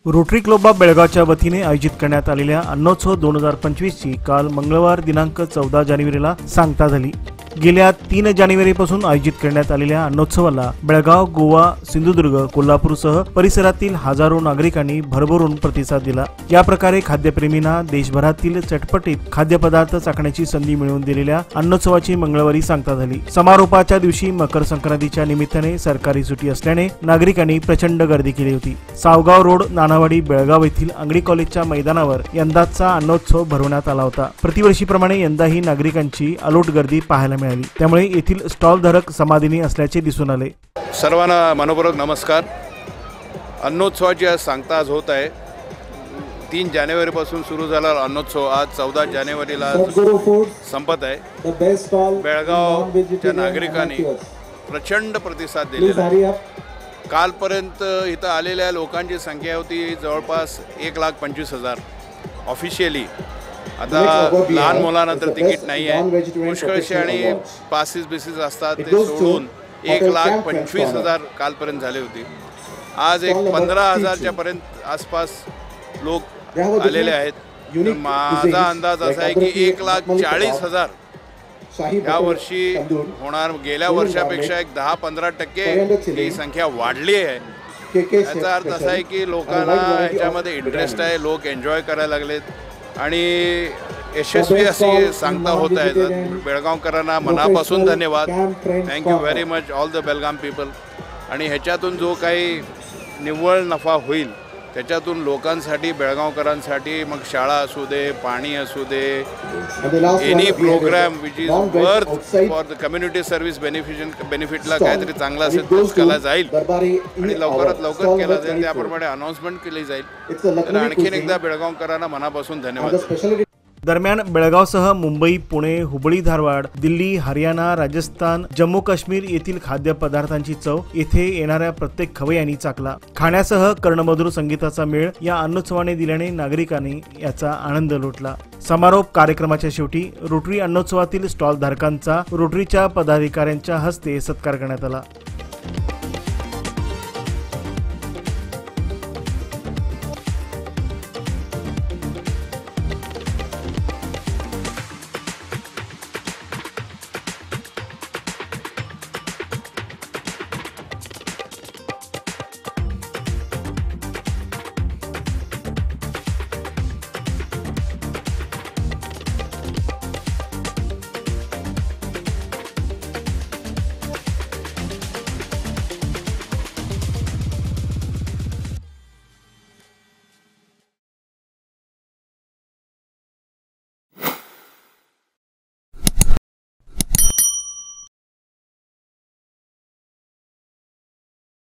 Rotary club of बेळगावच्या वतीने आयोजित करण्यात आलेल्या अन्नोत्सव 2025 ची काल मंगळवार दिनांक 14 जानेवारीला सांगता झाली। गेल्या 3 जानेवारीपासून आयोजित करण्यात आलेल्या अन्नोत्सवाला बेळगाव, गोवा, सिंधुदुर्ग, कोल्हापूरसह परिसरातील हजारो नागरिकांनी भरभरून प्रतिसाद दिला। या प्रकारे खाद्यप्रेमींना देशभरातील चटपटीत खाद्यपदार्थ चाखण्याची संधी मिळवून दिलेल्या अन्नोत्सवाची मंगळवारी सांगता झाली। समारोपाच्या दिवशी मकर संक्रांतीच्या निमित्ताने सरकारी सुट्टी असल्याने नागरिकांनी प्रचंड गर्दी केली होती। सावगाव रोड, नानावाडी, बेळगाव येथील अंगडी कॉलेजच्या मैदानावर यंदाचा अन्नोत्सव भरवण्यात आला होता। प्रतिवर्षीप्रमाणे यंदाही नागरिकांची अलोट गर्दी पाहायला मिळाली, त्यामुळे येथील स्टॉल धारक समाधानी असल्याचे दिसून आले। सर्वांना मनपूर्वक नमस्कार। अन्नोत्सवाची आज सांगता आज होत आहे। 3 जानेवारीपासून सुरू झाला अन्नोत्सव आज 14 जानेवारीला संपत आहे। बेळगावच्या नागरिकांनी प्रचंड प्रतिसाद दिलेला आहे। कालपर्यंत इथं आलेल्या लोकांची संख्या होती जवळपास 1,25,000 ऑफिशियली। आता लहान मुलांना तर तिकीट नाही आहे, पुष्कळशी आणि पासेस बेसिस असतात ते सोडून 1,25,000 कालपर्यंत झाले होते। आज एक 15,000च्या पर्यंत आसपास लोक आलेले आहेत। माझा अंदाज असा आहे की 1,40,000 या वर्षी होणार। गेल्या वर्षापेक्षा एक 10-15% ही संख्या वाढली आहे। याचा अर्थ असा आहे की लोकांना ह्याच्यामध्ये इंटरेस्ट आहे, लोक एन्जॉय करायला लागलेत आणि यशस्वी अशी सांगता होत आहे। बेळगावकरांना मनापासून धन्यवाद। Thank you very much all the Belgaum people. आणि ह्याच्यातून जो काही निव्वळ नफा होईल त्याच्यातून लोकांसाठी, बेळगावकरांसाठी, मग शाळा असू दे, पाणी असू दे, any program which is worth for the community service बेनिफिटला काहीतरी चांगला असेल तोच केला जाईल आणि लवकरात लवकर केला जाईल, त्याप्रमाणे अनाउन्समेंट केली जाईल। तर आणखीन एकदा बेळगावकरांना मनापासून धन्यवाद। दरम्यान बेळगावसह मुंबई, पुणे, हुबळी, धारवाड, दिल्ली, हरियाणा, राजस्थान, जम्मू काश्मीर येथील खाद्यपदार्थांची चव येथे येणाऱ्या प्रत्येक खवय्यांनी चाखला। खाण्यासह कर्णमधुर संगीताचा मेळ या अन्नोत्सवाने दिल्याने नागरिकांनी याचा आनंद लुटला। समारोप कार्यक्रमाच्या शेवटी रोटरी अन्नोत्सवातील स्टॉल धारकांचा रोटरीच्या पदाधिकाऱ्यांच्या हस्ते सत्कार करण्यात आला।